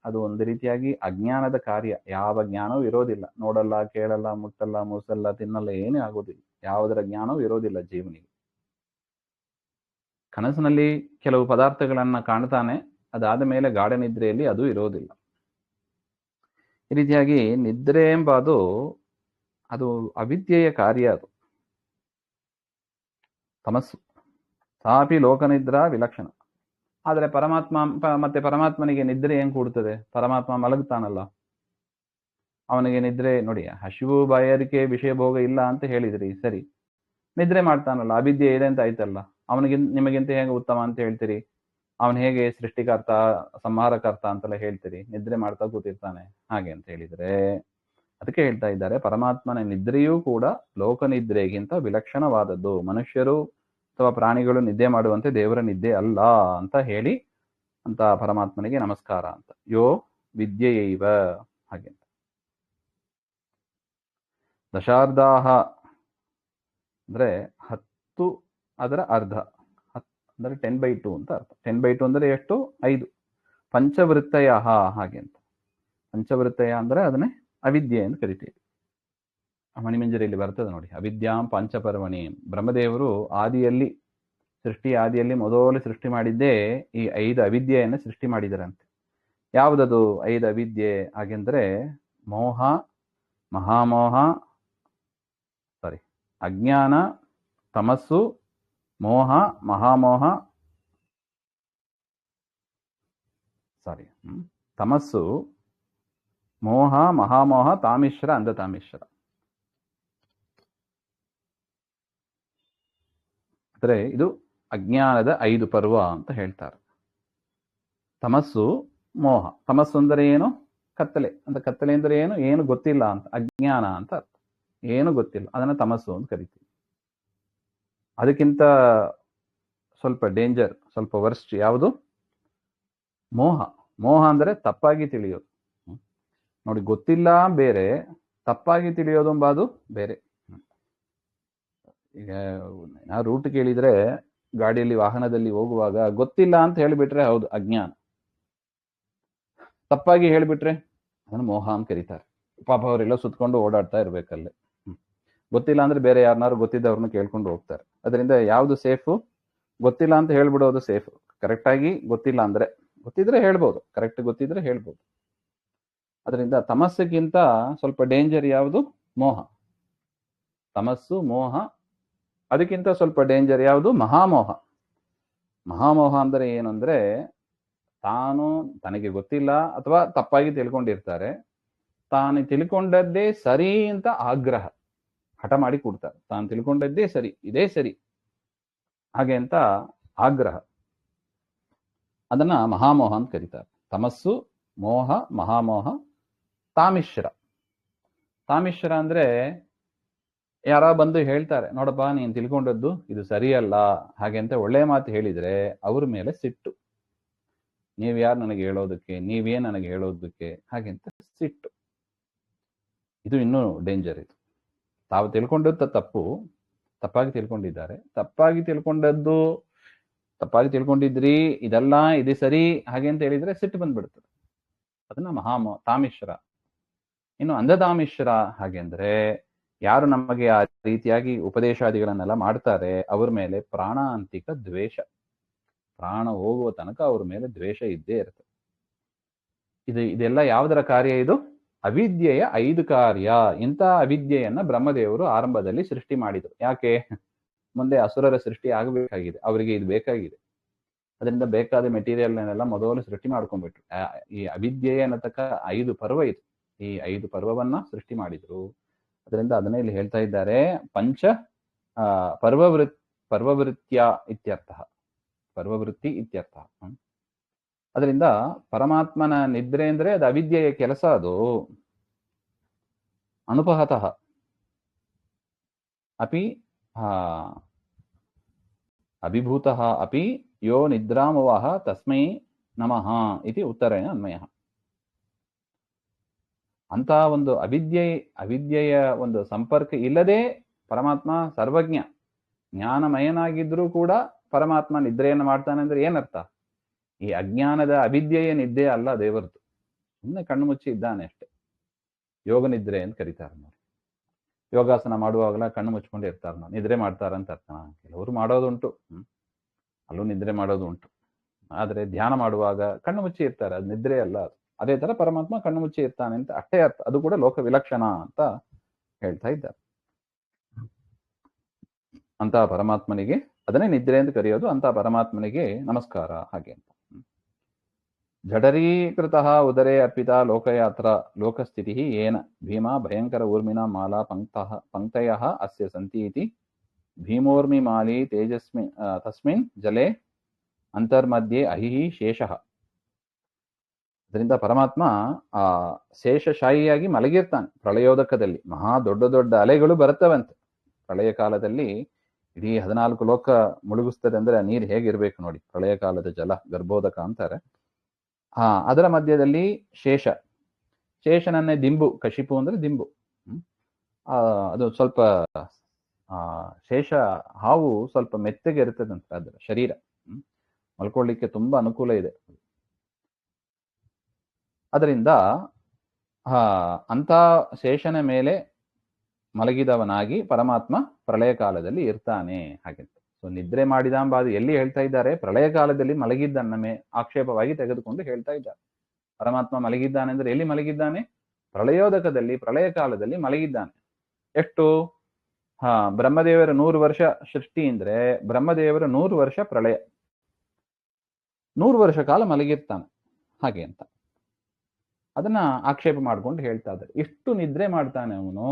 ಅದು ಒಂದು ರೀತಿಯಾಗಿ ಅಜ್ಞಾನದ ಕಾರ್ಯ. ಯಾವ ಜ್ಞಾನವೂ ಇರೋದಿಲ್ಲ. ನೋಡಲ್ಲ, ಕೇಳಲ್ಲ, ಮುಟ್ಟಲ್ಲ, ಮೂಸಲ್ಲ, ತಿನ್ನಲ್ಲ, ಏನೇ ಆಗೋದಿಲ್ಲ. ಯಾವುದರ ಜ್ಞಾನವೂ ಇರೋದಿಲ್ಲ ಜೀವನಿಗೆ. ಕನಸಿನಲ್ಲಿ ಕೆಲವು ಪದಾರ್ಥಗಳನ್ನ ಕಾಣ್ತಾನೆ, ಅದಾದ ಮೇಲೆ ಗಾಢ ನಿದ್ರೆಯಲ್ಲಿ ಅದು ಇರೋದಿಲ್ಲ. ಈ ರೀತಿಯಾಗಿ ನಿದ್ರೆ ಎಂಬುದು ಅದು ಅವಿದ್ಯೆಯ ಕಾರ್ಯ. ಅದು ತಮಸ್ಸು. ಸಾಪಿ ಲೋಕನಿದ್ರಾ ವಿಲಕ್ಷಣ. ಆದರೆ ಪರಮಾತ್ಮನಿಗೆ ನಿದ್ರೆ ಹೆಂಗ್ ಕೂಡ್ತದೆ? ಪರಮಾತ್ಮ ಮಲಗ್ತಾನಲ್ಲ, ಅವನಿಗೆ ನಿದ್ರೆ ನೋಡಿ. ಹಸಿವು ಬಾಯಾರಿಕೆ ವಿಷಯ ಭೋಗ ಇಲ್ಲ ಅಂತ ಹೇಳಿದ್ರಿ, ಸರಿ. ನಿದ್ರೆ ಮಾಡ್ತಾನಲ್ಲ, ಅವಿದ್ಯೆ ಇದೆ ಅಂತ ಆಯ್ತಲ್ಲ. ನಿಮಗಿಂತ ಹೇಗೆ ಉತ್ತಮ ಅಂತ ಹೇಳ್ತೀರಿ? ಅವನು ಹೇಗೆ ಸೃಷ್ಟಿಕರ್ತ ಸಂಹಾರಕರ್ತ ಅಂತೆಲ್ಲ ಹೇಳ್ತೀರಿ? ನಿದ್ರೆ ಮಾಡ್ತಾ ಕೂತಿರ್ತಾನೆ ಹಾಗೆ ಅಂತ ಹೇಳಿದ್ರೆ, ಅದಕ್ಕೆ ಹೇಳ್ತಾ ಇದ್ದಾರೆ ಪರಮಾತ್ಮನ ನಿದ್ರೆಯೂ ಕೂಡ ಲೋಕನಿದ್ರೆಗಿಂತ ವಿಲಕ್ಷಣವಾದದ್ದು. ಮನುಷ್ಯರು ಅಥವಾ ಪ್ರಾಣಿಗಳು ನಿದ್ದೆ ಮಾಡುವಂತೆ ದೇವರ ನಿದ್ದೆ ಅಲ್ಲ ಅಂತ ಹೇಳಿ ಅಂತ ಪರಮಾತ್ಮನಿಗೆ ನಮಸ್ಕಾರ ಅಂತ. ಯೋ ವಿದ್ಯೆಯೈವ ಹಾಗೆ. ದಶಾರ್ಧಾಹ ಅಂದ್ರೆ 10 ಅದರ ಅರ್ಧ, ಅಂದ್ರೆ 10/2 ಅಂತ ಅರ್ಥ. 10/2 ಅಂದ್ರೆ ಎಷ್ಟು? 5. ಪಂಚವೃತ್ತಯ ಹಾಗೆ ಅಂತ. ಪಂಚವೃತ್ತಯ ಅಂದ್ರೆ ಅದನ್ನೇ ಅವಿದ್ಯೆ ಅಂತ ಕರಿತೀವಿ. ಮಣಿಮಂಜರಿಯಲ್ಲಿ ಬರ್ತದೆ ನೋಡಿ, ಅವಿದ್ಯಾಂ ಪಂಚಪರ್ವಣಿ. ಬ್ರಹ್ಮದೇವರು ಸೃಷ್ಟಿ ಆದಿಯಲ್ಲಿ ಮೊದಲು ಸೃಷ್ಟಿ ಮಾಡಿದ್ದೇ ಈ 5 ಅವಿದ್ಯೆಯನ್ನು ಸೃಷ್ಟಿ ಮಾಡಿದರಂತೆ. ಯಾವುದದು 5 ಅವಿದ್ಯೆ ಹಾಗೆಂದ್ರೆ ಮೋಹ, ಮಹಾಮೋಹ, ಅಜ್ಞಾನ, ತಮಸ್ಸು, ಮೋಹ, ಮಹಾಮೋಹ, ತಮಸ್ಸು, ಮೋಹ, ಮಹಾಮೋಹ, ತಾಮಿಶ್ರ, ಅಂಧತಾಮಿಶ್ರ. ಅಂದ್ರೆ ಇದು ಅಜ್ಞಾನದ 5 ಪರ್ವ ಅಂತ ಹೇಳ್ತಾರೆ. ತಮಸ್ಸು, ಮೋಹ. ತಮಸ್ಸು ಅಂದರೆ ಏನು? ಕತ್ತಲೆ ಅಂತ. ಕತ್ತಲೆ ಅಂದ್ರೆ ಏನು? ಏನು ಗೊತ್ತಿಲ್ಲ ಅಂತ, ಅಜ್ಞಾನ ಅಂತ ಅರ್ಥ. ಏನು ಗೊತ್ತಿಲ್ಲ, ಅದನ್ನ ತಮಸ್ಸು ಅಂತ ಕರಿತೀವಿ. ಅದಕ್ಕಿಂತ ಸ್ವಲ್ಪ ಡೇಂಜರ್, ಸ್ವಲ್ಪ ವರ್ಸ್ಟ್ ಯಾವುದು? ಮೋಹ. ಮೋಹ ಅಂದ್ರೆ ತಪ್ಪಾಗಿ ತಿಳಿಯೋದು. ನೋಡಿ, ಗೊತ್ತಿಲ್ಲ ಬೇರೆ, ತಪ್ಪಾಗಿ ತಿಳಿಯೋದು ಎಂಬುದು ಬೇರೆ. ಈಗ ನಾ ರೂಟ್ ಕೇಳಿದ್ರೆ ಗಾಡಿಯಲ್ಲಿ ವಾಹನದಲ್ಲಿ ಹೋಗುವಾಗ ಗೊತ್ತಿಲ್ಲ ಅಂತ ಹೇಳಿಬಿಟ್ರೆ ಹೌದು ಅಜ್ಞಾನ, ತಪ್ಪಾಗಿ ಹೇಳಿಬಿಟ್ರೆ ಅದನ್ನು ಮೋಹ ಅಂತ ಕರೀತಾರೆ. ಪಾಪ ಅವರೆಲ್ಲ ಸುತ್ಕೊಂಡು ಓಡಾಡ್ತಾ ಇರ್ಬೇಕಲ್ಲೇ. ಗೊತ್ತಿಲ್ಲ ಅಂದ್ರೆ ಬೇರೆ ಯಾರನ್ನಾರು ಗೊತ್ತಿದ್ದವ್ರನ್ನ ಕೇಳ್ಕೊಂಡು ಹೋಗ್ತಾರೆ. ಅದರಿಂದ ಯಾವ್ದು ಸೇಫು? ಗೊತ್ತಿಲ್ಲ ಅಂತ ಹೇಳ್ಬಿಡೋದು ಸೇಫ್. ಕರೆಕ್ಟಾಗಿ ಗೊತ್ತಿಲ್ಲ ಅಂದ್ರೆ, ಗೊತ್ತಿದ್ರೆ ಹೇಳ್ಬೋದು, ಕರೆಕ್ಟ್ ಗೊತ್ತಿದ್ರೆ ಹೇಳ್ಬೋದು. ಅದರಿಂದ ತಮಸ್ಸಿಗಿಂತ ಸ್ವಲ್ಪ ಡೇಂಜರ್ ಯಾವುದು? ಮೋಹ. ತಮಸ್ಸು, ಮೋಹ. ಅದಕ್ಕಿಂತ ಸ್ವಲ್ಪ ಡೇಂಜರ್ ಯಾವುದು? ಮಹಾಮೋಹ. ಮಹಾಮೋಹ ಅಂದರೆ ಏನಂದ್ರೆ, ತಾನು ತನಗೆ ಗೊತ್ತಿಲ್ಲ ಅಥವಾ ತಪ್ಪಾಗಿ ತಿಳ್ಕೊಂಡಿರ್ತಾರೆ, ತಾನು ತಿಳ್ಕೊಂಡದ್ದೇ ಸರಿ ಅಂತ ಆಗ್ರಹ, ಹಠ ಮಾಡಿ ಕೊಡ್ತಾರೆ. ತಾನು ತಿಳ್ಕೊಂಡದ್ದೇ ಸರಿ, ಇದೇ ಸರಿ ಹಾಗೆ ಅಂತ ಆಗ್ರಹ, ಅದನ್ನ ಮಹಾಮೋಹ ಅಂತ ಕರೀತಾರೆ. ತಮಸ್ಸು, ಮೋಹ, ಮಹಾಮೋಹ. ತಾಮಿಶ್ರ. ತಾಮಿಶ್ರ ಅಂದ್ರೆ ಯಾರ ಬಂದು ಹೇಳ್ತಾರೆ, ನೋಡಪ್ಪ ನೀನು ತಿಳ್ಕೊಂಡದ್ದು ಇದು ಸರಿಯಲ್ಲ ಹಾಗೆ ಅಂತ ಒಳ್ಳೆ ಮಾತು ಹೇಳಿದ್ರೆ ಅವ್ರ ಮೇಲೆ ಸಿಟ್ಟು. ನೀವ್ಯಾರು ನನಗೆ ಹೇಳೋದಕ್ಕೆ, ನೀವೇನ್ ನನಗೆ ಹೇಳೋದಕ್ಕೆ, ಹಾಗೆ ಅಂತ ಸಿಟ್ಟು. ಇದು ಇನ್ನೂ ಡೇಂಜರ್. ಇದು ತಾವು ತಿಳ್ಕೊಂಡದ್ದು ತಪ್ಪು, ತಪ್ಪಾಗಿ ತಿಳ್ಕೊಂಡಿದ್ದಾರೆ, ತಪ್ಪಾಗಿ ತಿಳ್ಕೊಂಡಿದ್ರಿ, ಇದೆಲ್ಲ ಇದು ಸರಿ ಹಾಗೆ ಅಂತ ಹೇಳಿದ್ರೆ ಸಿಟ್ಟು ಬಂದ್ಬಿಡ್ತದೆ. ಅದನ್ನ ತಾಮಿಶ್ರ. ಇನ್ನು ಅಂಧತಾಮಿಶ್ರ ಹಾಗೆ ಅಂದ್ರೆ, ಯಾರು ನಮಗೆ ಆ ರೀತಿಯಾಗಿ ಉಪದೇಶಾದಿಗಳನ್ನೆಲ್ಲ ಮಾಡ್ತಾರೆ ಅವ್ರ ಮೇಲೆ ಪ್ರಾಣಾಂತಿಕ ದ್ವೇಷ. ಪ್ರಾಣ ಹೋಗುವ ತನಕ ಅವ್ರ ಮೇಲೆ ದ್ವೇಷ ಇದ್ದೇ ಇರುತ್ತೆ. ಇದೆಲ್ಲ ಯಾವುದರ ಕಾರ್ಯ? ಇದು ಅವಿದ್ಯೆಯ 5 ಕಾರ್ಯ. ಇಂಥ ಅವಿದ್ಯೆಯನ್ನ ಬ್ರಹ್ಮದೇವರು ಆರಂಭದಲ್ಲಿ ಸೃಷ್ಟಿ ಮಾಡಿದರು. ಯಾಕೆ? ಮುಂದೆ ಅಸುರರ ಸೃಷ್ಟಿ ಆಗಬೇಕಾಗಿದೆ, ಅವರಿಗೆ ಇದು ಬೇಕಾಗಿದೆ. ಅದರಿಂದ ಬೇಕಾದ ಮೆಟೀರಿಯಲ್ನೆಲ್ಲ ಮೊದಲು ಸೃಷ್ಟಿ ಮಾಡ್ಕೊಂಡ್ಬಿಟ್ರು. ಈ ಅವಿದ್ಯೆಯ ಅನ್ನತಕ್ಕ 5 ಪರ್ವ ಇದು. ಈ 5 ಪರ್ವವನ್ನ ಸೃಷ್ಟಿ ಮಾಡಿದ್ರು. ಅದರಿಂದ ಅದನ್ನ ಇಲ್ಲಿ ಹೇಳ್ತಾ ಇದ್ದಾರೆ, ಪಂಚ ಪರ್ವವೃತ್ಯ ಇತ್ಯರ್ಥ. ಪರ್ವವೃತ್ತಿ ಇತ್ಯರ್ಥ. ಅದರಿಂದ ಪರಮಾತ್ಮನ ನಿದ್ರೆ ಅಂದ್ರೆ ಅದು ಅವಿದ್ಯೆಯ ಕೆಲಸ. ಅದು ಅನುಪಹತಃ ಅಪಿ ಅಭಿಭೂತಃ ಅಪಿ ಯೋ ನಿದ್ರಾಮವಃ ತಸ್ಮೈ ನಮಃ ಇತಿ ಉತ್ತರೇಣ ಅನ್ವಯ. ಅಂತ ಒಂದು ಅವಿದ್ಯೆಯ ಒಂದು ಸಂಪರ್ಕ ಇಲ್ಲದೆ ಪರಮಾತ್ಮ ಸರ್ವಜ್ಞ ಜ್ಞಾನಮಯನಾಗಿದ್ರೂ ಕೂಡ ಪರಮಾತ್ಮ ನಿದ್ರೆಯನ್ನು ಮಾಡ್ತಾನೆ ಅಂದ್ರೆ ಏನರ್ಥ? ಈ ಅಜ್ಞಾನದ ಅವಿದ್ಯೆಯ ನಿದ್ದೆ ಅಲ್ಲ ದೇವರದು, ಸುಮ್ಮನೆ ಕಣ್ಣು ಮುಚ್ಚಿ ಇದ್ದಾನೆ ಅಷ್ಟೆ. ಯೋಗ ನಿದ್ರೆ ಅಂತ ಕರೀತಾರೆ ನೋಡಿ. ಯೋಗಾಸನ ಮಾಡುವಾಗಲ ಕಣ್ಣು ಮುಚ್ಕೊಂಡು ಇರ್ತಾರೆ, ನಿದ್ರೆ ಮಾಡ್ತಾರಂತ ಅರ್ಥ. ಕೆಲವರು ಮಾಡೋದುಂಟು, ಅಲ್ಲೂ ನಿದ್ರೆ ಮಾಡೋದು ಉಂಟು. ಆದ್ರೆ ಧ್ಯಾನ ಮಾಡುವಾಗ ಕಣ್ಣು ಮುಚ್ಚಿ ಇರ್ತಾರೆ, ಅದು ನಿದ್ರೆ ಅಲ್ಲ. ಅದು ಅದೇ ತರ ಪರಮಾತ್ಮ ಕಣ್ಣು ಮುಚ್ಚಿ ಇರ್ತಾನೆ ಅಂತ ಅಷ್ಟೇ ಅರ್ಥ. ಅದು ಕೂಡ ಲೋಕ ವಿಲಕ್ಷಣ ಅಂತ ಹೇಳ್ತಾ ಇದ್ದಾರೆ. ಅಂತ ಪರಮಾತ್ಮನಿಗೆ ಅದನ್ನೇ ನಿದ್ರೆ ಅಂತ ಕರೆಯೋದು. ಅಂತ ಪರಮಾತ್ಮನಿಗೆ ನಮಸ್ಕಾರ ಹಾಗೆ ಅಂತ. ಜಠರೀಕೃತ ಉದರೇ ಅರ್ಪಿತ ಲೋಕಯಾತ್ರ ಲೋಕಸ್ಥಿತಿ ಏನ ಭೀಮಾ ಭಯಂಕರ ಊರ್ಮಿನಾ ಮಾಲಾ ಪಂಕ್ತಯ ಅಸ್ಯ ಸಂತಿ ಇತಿ ಭೀಮೋರ್ಮಿ ಮಾಲಿ ತೇಜಸ್ಮಿ ತಸ್ಮಿನ್ ಜಲೆ ಅಂತರ್ಮಧ್ಯೆ ಅಹಿಹಿ ಶೇಷಃ. ಅದರಿಂದ ಪರಮಾತ್ಮ ಆ ಶೇಷಶಾಹಿಯಾಗಿ ಮಲಗಿರ್ತಾನೆ ಪ್ರಳಯೋದಕದಲ್ಲಿ. ಮಹಾ ದೊಡ್ಡ ದೊಡ್ಡ ಅಲೆಗಳು ಬರುತ್ತವಂತೆ ಪ್ರಳಯ ಕಾಲದಲ್ಲಿ. ಇಡೀ 14 ಲೋಕ ಮುಳುಗಿಸ್ತದೆ ಅಂದ್ರೆ ನೀರು ಹೇಗಿರ್ಬೇಕು ನೋಡಿ. ಪ್ರಳಯ ಕಾಲದ ಜಲ ಗರ್ಭೋದಕ ಅಂತಾರೆ. ಅದರ ಮಧ್ಯದಲ್ಲಿ ಶೇಷನನ್ನೇ ದಿಂಬು, ಕಶಿಪು ಅಂದ್ರೆ ದಿಂಬು. ಅದು ಸ್ವಲ್ಪ ಶೇಷ ಹಾವು ಸ್ವಲ್ಪ ಮೆತ್ತಗೆ ಇರ್ತದಂತೆ ಅದರ ಶರೀರ. ಮಲ್ಕೊಳ್ಳಿಕ್ಕೆ ತುಂಬಾ ಅನುಕೂಲ ಇದೆ. ಅದರಿಂದ ಅಂತ ಶೇಷನ ಮೇಲೆ ಮಲಗಿದವನಾಗಿ ಪರಮಾತ್ಮ ಪ್ರಳಯ ಕಾಲದಲ್ಲಿ ಇರ್ತಾನೆ ಹಾಗೆ. ಸೊ ನಿದ್ರೆ ಮಾಡಿದಾಂಬಾದು ಎಲ್ಲಿ ಹೇಳ್ತಾ ಇದ್ದಾರೆ? ಪ್ರಳಯ ಕಾಲದಲ್ಲಿ ಮಲಗಿದ್ದನ್ನ ಆಕ್ಷೇಪವಾಗಿ ತೆಗೆದುಕೊಂಡು ಹೇಳ್ತಾ ಇದ್ದಾರೆ. ಪರಮಾತ್ಮ ಮಲಗಿದ್ದಾನೆ ಅಂದ್ರೆ ಎಲ್ಲಿ ಮಲಗಿದ್ದಾನೆ? ಪ್ರಳಯೋದಕದಲ್ಲಿ, ಪ್ರಳಯ ಕಾಲದಲ್ಲಿ ಮಲಗಿದ್ದಾನೆ. ಎಷ್ಟು? ಬ್ರಹ್ಮದೇವರ 100 ವರ್ಷ ಸೃಷ್ಟಿ ಅಂದ್ರೆ ಬ್ರಹ್ಮದೇವರ 100 ವರ್ಷ ಪ್ರಳಯ, 100 ವರ್ಷ ಕಾಲ ಮಲಗಿರ್ತಾನೆ ಹಾಗೆ ಅಂತ. ಅದನ್ನ ಆಕ್ಷೇಪ ಮಾಡ್ಕೊಂಡು ಹೇಳ್ತಾ ಇದ್ದಾರೆ. ಎಷ್ಟು ನಿದ್ರೆ ಮಾಡ್ತಾನೆ ಅವನು,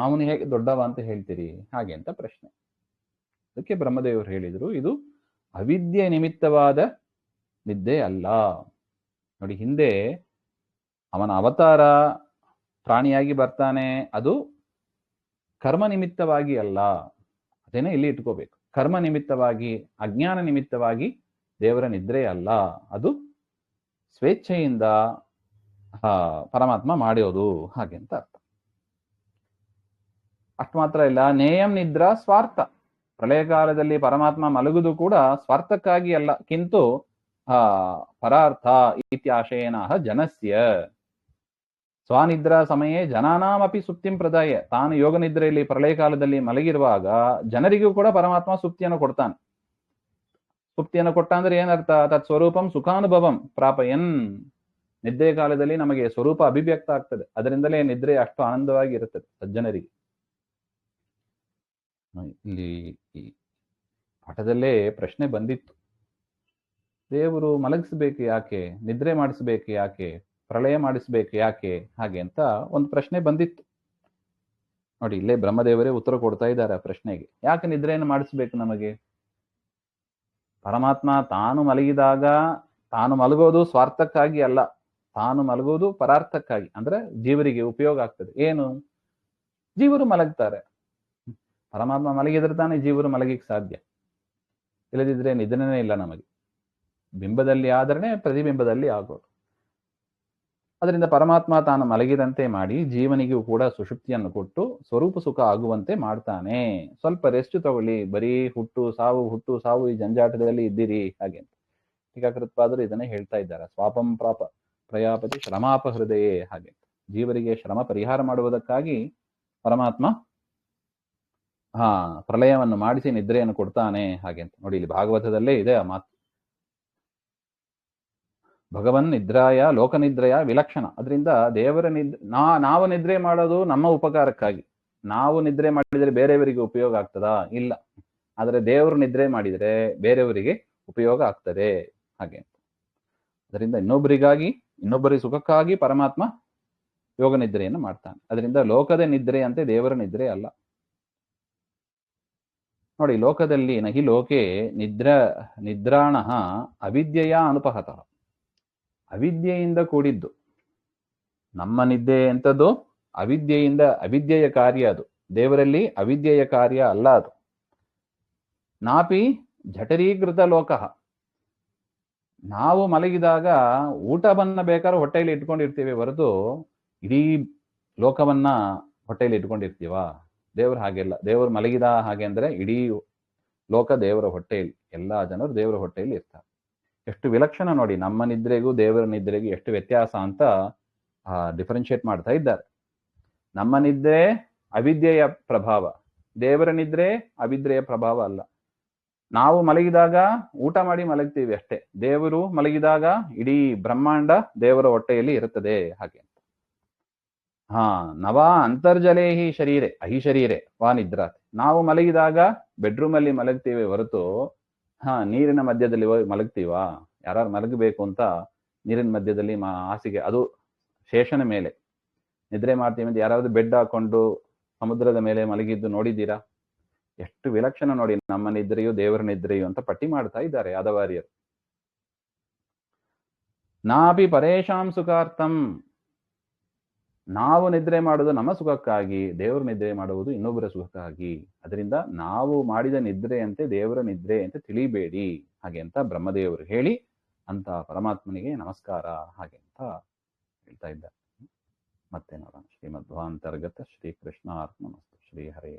ಅವನು ಹೇಗೆ ದೊಡ್ಡವ ಅಂತ ಹೇಳ್ತೀರಿ ಹಾಗೆ ಅಂತ ಪ್ರಶ್ನೆ. ಅದಕ್ಕೆ ಬ್ರಹ್ಮದೇವರು ಹೇಳಿದ್ರು, ಇದು ಅವಿದ್ಯೆ ನಿಮಿತ್ತವಾದ ನಿದ್ದೆ ಅಲ್ಲ. ನೋಡಿ, ಹಿಂದೆ ಅವನ ಅವತಾರ ಪ್ರಾಣಿಯಾಗಿ ಬರ್ತಾನೆ, ಅದು ಕರ್ಮ ನಿಮಿತ್ತವಾಗಿ ಅಲ್ಲ. ಅದೇನೇ ಇಲ್ಲಿ ಇಟ್ಕೋಬೇಕು. ಕರ್ಮ ನಿಮಿತ್ತವಾಗಿ, ಅಜ್ಞಾನ ನಿಮಿತ್ತವಾಗಿ ದೇವರ ನಿದ್ರೆ ಅಲ್ಲ, ಅದು ಸ್ವೇಚ್ಛೆಯಿಂದ ಪರಮಾತ್ಮ ಮಾಡೋದು ಹಾಗೆ ಅಂತ ಅರ್ಥ. ಅಷ್ಟು ಮಾತ್ರ ಇಲ್ಲ, ನೇಯಂ ನಿದ್ರಾ ಸ್ವಾರ್ಥ. ಪ್ರಳಯ ಕಾಲದಲ್ಲಿ ಪರಮಾತ್ಮ ಮಲಗುದು ಕೂಡ ಸ್ವಾರ್ಥಕ್ಕಾಗಿ ಅಲ್ಲ, ಕಿಂತು ಪರಾರ್ಥ ಇತ್ಯಾಶಯನಃ ಜನಸ್ಯ. ಸ್ವನಿದ್ರಾ ಸಮಯೇ ಜನಾನಾಮಪಿ ಸುಪ್ತಿಂ ಪ್ರದಾಯ. ತಾನು ಯೋಗ ನಿದ್ರೆಯಲ್ಲಿ ಪ್ರಳಯ ಕಾಲದಲ್ಲಿ ಮಲಗಿರುವಾಗ ಜನರಿಗೂ ಕೂಡ ಪರಮಾತ್ಮ ಸುಪ್ತಿಯನ್ನು ಕೊಡ್ತಾನೆ. ಸುಪ್ತಿಯನ್ನು ಕೊಟ್ಟ ಅಂದ್ರೆ ಏನರ್ಥ? ತತ್ ಸ್ವರೂಪಂ ಸುಖಾನುಭವಂ ಪ್ರಾಪಯನ್. ನಿದ್ದೆ ಕಾಲದಲ್ಲಿ ನಮಗೆ ಸ್ವರೂಪ ಅಭಿವ್ಯಕ್ತ ಆಗ್ತದೆ, ಅದರಿಂದಲೇ ನಿದ್ರೆ ಅಷ್ಟು ಆನಂದವಾಗಿ ಇರುತ್ತದೆ ಸಜ್ಜನರಿಗೆ. ಇಲ್ಲಿ ಈ ಪಾಠದಲ್ಲೇ ಪ್ರಶ್ನೆ ಬಂದಿತ್ತು, ದೇವರು ಮಲಗಿಸ್ಬೇಕು ಯಾಕೆ, ನಿದ್ರೆ ಮಾಡಿಸ್ಬೇಕು ಯಾಕೆ, ಪ್ರಳಯ ಮಾಡಿಸ್ಬೇಕು ಯಾಕೆ, ಹಾಗೆ ಅಂತ ಒಂದು ಪ್ರಶ್ನೆ ಬಂದಿತ್ತು. ನೋಡಿ, ಇಲ್ಲೇ ಬ್ರಹ್ಮದೇವರೇ ಉತ್ತರ ಕೊಡ್ತಾ ಇದ್ದಾರೆ ಆ ಪ್ರಶ್ನೆಗೆ. ಯಾಕೆ ನಿದ್ರೆಯನ್ನು ಮಾಡಿಸ್ಬೇಕು ನಮಗೆ? ಪರಮಾತ್ಮ ತಾನು ಮಲಗಿದಾಗ, ತಾನು ಮಲಗೋದು ಸ್ವಾರ್ಥಕ್ಕಾಗಿ ಅಲ್ಲ, ತಾನು ಮಲಗೋದು ಪರಾರ್ಥಕ್ಕಾಗಿ, ಅಂದ್ರೆ ಜೀವರಿಗೆ ಉಪಯೋಗ ಆಗ್ತದೆ. ಏನು? ಜೀವರು ಮಲಗ್ತಾರೆ, ಪರಮಾತ್ಮ ಮಲಗಿದ್ರೆ ತಾನೇ ಜೀವರು ಮಲಗಿಕ್ ಸಾಧ್ಯ, ಇಲ್ಲದಿದ್ರೆ ನಿದ್ರೆನೇ ಇಲ್ಲ ನಮಗೆ. ಬಿಂಬದಲ್ಲಿ ಆದ್ರೆ ಪ್ರತಿಬಿಂಬದಲ್ಲಿ ಆಗೋದು. ಅದರಿಂದ ಪರಮಾತ್ಮ ತಾನು ಮಲಗಿದಂತೆ ಮಾಡಿ ಜೀವನಿಗೂ ಕೂಡ ಸುಷುಪ್ತಿಯನ್ನು ಕೊಟ್ಟು ಸ್ವರೂಪ ಸುಖ ಆಗುವಂತೆ ಮಾಡ್ತಾನೆ. ಸ್ವಲ್ಪ ರೆಸ್ಟ್ ತಗೊಳ್ಳಿ, ಬರೀ ಹುಟ್ಟು ಸಾವು ಈ ಜಂಜಾಟದಲ್ಲಿ ಇದ್ದೀರಿ ಹಾಗೆ ಅಂತ ಟೀಕಾಕೃತ್ಪಾದರು ಇದನ್ನೇ ಹೇಳ್ತಾ ಇದ್ದಾರೆ. ಸ್ವಾಪಂ ಪ್ರಾಪ ಪ್ರಯಾಪತಿ ಶ್ರಮಾಪ ಹೃದಯೇ, ಹಾಗೆ ಜೀವರಿಗೆ ಶ್ರಮ ಪರಿಹಾರ ಮಾಡುವುದಕ್ಕಾಗಿ ಪರಮಾತ್ಮ ಪ್ರಳಯವನ್ನು ಮಾಡಿಸಿ ನಿದ್ರೆಯನ್ನು ಕೊಡ್ತಾನೆ ಹಾಗೆ ಅಂತ. ನೋಡಿ, ಇಲ್ಲಿ ಭಾಗವತದಲ್ಲೇ ಇದೆ ಆ ಮಾತು. ಭಗವನ್ ನಿದ್ರಾಯ ಲೋಕನಿದ್ರೆಯ ವಿಲಕ್ಷಣ. ಅದರಿಂದ ದೇವರ ನಾವು ನಿದ್ರೆ ಮಾಡೋದು ನಮ್ಮ ಉಪಕಾರಕ್ಕಾಗಿ. ನಾವು ನಿದ್ರೆ ಮಾಡಿದರೆ ಬೇರೆಯವರಿಗೆ ಉಪಯೋಗ ಆಗ್ತದಾ? ಇಲ್ಲ. ಆದರೆ ದೇವರು ನಿದ್ರೆ ಮಾಡಿದರೆ ಬೇರೆಯವರಿಗೆ ಉಪಯೋಗ ಆಗ್ತದೆ ಹಾಗೆ. ಅದರಿಂದ ಇನ್ನೊಬ್ಬರ ಸುಖಕ್ಕಾಗಿ ಪರಮಾತ್ಮ ಯೋಗ ನಿದ್ರೆಯನ್ನು ಮಾಡ್ತಾನೆ. ಅದರಿಂದ ಲೋಕದ ನಿದ್ರೆ ಅಂತೆ ದೇವರ ನಿದ್ರೆ ಅಲ್ಲ. ನೋಡಿ, ಲೋಕದಲ್ಲಿ ನಹಿ ಲೋಕೆ ನಿದ್ರಾಣ ಅವಿದ್ಯೆಯ ಅನುಪಹತಃ. ಅವಿದ್ಯೆಯಿಂದ ಕೂಡಿದ್ದು. ನಮ್ಮ ನಿದ್ದೆ ಎಂಥದ್ದು? ಅವಿದ್ಯೆಯ ಕಾರ್ಯ ಅದು. ದೇವರಲ್ಲಿ ಅವಿದ್ಯೆಯ ಕಾರ್ಯ ಅಲ್ಲ ಅದು. ನಾಪಿ ಜಠರೀಕೃತ ಲೋಕಃ. ನಾವು ಮಲಗಿದಾಗ ಊಟವನ್ನ ಬೇಕಾದ್ರೂ ಹೊಟ್ಟೆಯಲ್ಲಿ ಇಟ್ಕೊಂಡಿರ್ತೀವಿ ಹೊರತು ಇಡೀ ಲೋಕವನ್ನ ಹೊಟ್ಟೆಯಲ್ಲಿ ಇಟ್ಕೊಂಡಿರ್ತೀವ? ದೇವರು ಹಾಗೆಲ್ಲ. ದೇವರು ಮಲಗಿದ ಹಾಗೆ ಅಂದ್ರೆ ಇಡೀ ಲೋಕ ದೇವರ ಹೊಟ್ಟೆಯಲ್ಲಿ, ಎಲ್ಲಾ ಜನರು ದೇವರ ಹೊಟ್ಟೆಯಲ್ಲಿ ಇರ್ತಾರೆ. ಎಷ್ಟು ವಿಲಕ್ಷಣ ನೋಡಿ, ನಮ್ಮ ನಿದ್ರೆಗೂ ದೇವರ ನಿದ್ರೆಗೂ ಎಷ್ಟು ವ್ಯತ್ಯಾಸ ಅಂತ ಡಿಫರೆನ್ಶಿಯೇಟ್ ಮಾಡ್ತಾ ಇದ್ದಾರೆ. ನಮ್ಮ ನಿದ್ರೆ ಅವಿದ್ಯೆಯ ಪ್ರಭಾವ, ದೇವರ ನಿದ್ರೆ ಅವಿದ್ಯೆಯ ಪ್ರಭಾವ ಅಲ್ಲ. ನಾವು ಮಲಗಿದಾಗ ಊಟ ಮಾಡಿ ಮಲಗ್ತೀವಿ ಅಷ್ಟೇ, ದೇವರು ಮಲಗಿದಾಗ ಇಡೀ ಬ್ರಹ್ಮಾಂಡ ದೇವರ ಹೊಟ್ಟೆಯಲ್ಲಿ ಇರುತ್ತದೆ ಹಾಗೆ. ನವಾ ಅಂತರ್ಜಲೇಹಿ ಶರೀರೆ ಅಹಿ ಶರೀರೆ ವಾ ನಿದ್ರಾತ್. ನಾವು ಮಲಗಿದಾಗ ಬೆಡ್ರೂಮ್ ಅಲ್ಲಿ ಮಲಗ್ತೀವಿ ಹೊರತು ನೀರಿನ ಮಧ್ಯದಲ್ಲಿ ಹೋಗಿ ಮಲಗ್ತೀವಾ? ಯಾರು ಮಲಗಬೇಕು ಅಂತ ನೀರಿನ ಮಧ್ಯದಲ್ಲಿ ಹಾಸಿಗೆ, ಅದು ಶೇಷನ ಮೇಲೆ ನಿದ್ರೆ ಮಾಡ್ತೀವಿ ಅಂತ ಯಾರಾದ್ರೂ ಬೆಡ್ ಹಾಕೊಂಡು ಸಮುದ್ರದ ಮೇಲೆ ಮಲಗಿದ್ದು ನೋಡಿದ್ದೀರಾ? ಎಷ್ಟು ವಿಲಕ್ಷಣ ನೋಡಿ, ನಮ್ಮ ನಿದ್ರೆಯು ದೇವರ ನಿದ್ರೆಯು ಅಂತ ಪಟ್ಟಿ ಮಾಡ್ತಾ ಇದ್ದಾರೆ ಯಾದವಾರ್ಯರು. ನಾಪಿ ಪರೇಶಾಂ ಸುಖಾರ್ಥಂ. ನಾವು ನಿದ್ರೆ ಮಾಡುವುದು ನಮ್ಮ ಸುಖಕ್ಕಾಗಿ, ದೇವರು ನಿದ್ರೆ ಮಾಡುವುದು ಇನ್ನೊಬ್ಬರ ಸುಖಕ್ಕಾಗಿ. ಅದರಿಂದ ನಾವು ಮಾಡಿದ ನಿದ್ರೆಯಂತೆ ದೇವರ ನಿದ್ರೆ ಅಂತ ತಿಳಿಬೇಡಿ ಹಾಗೆ ಅಂತ ಬ್ರಹ್ಮದೇವರು ಹೇಳಿ ಅಂತ ಪರಮಾತ್ಮನಿಗೆ ನಮಸ್ಕಾರ ಹಾಗೆ ಅಂತ ಹೇಳ್ತಾ ಇದ್ದಾರೆ. ಮತ್ತೆ ನೋಡೋಣ. ಶ್ರೀಮಧ್ವಾಂತರ್ಗತ ಶ್ರೀ ಕೃಷ್ಣಾರ್ಪಣಮಸ್ತು. ಶ್ರೀ ಹರೇ.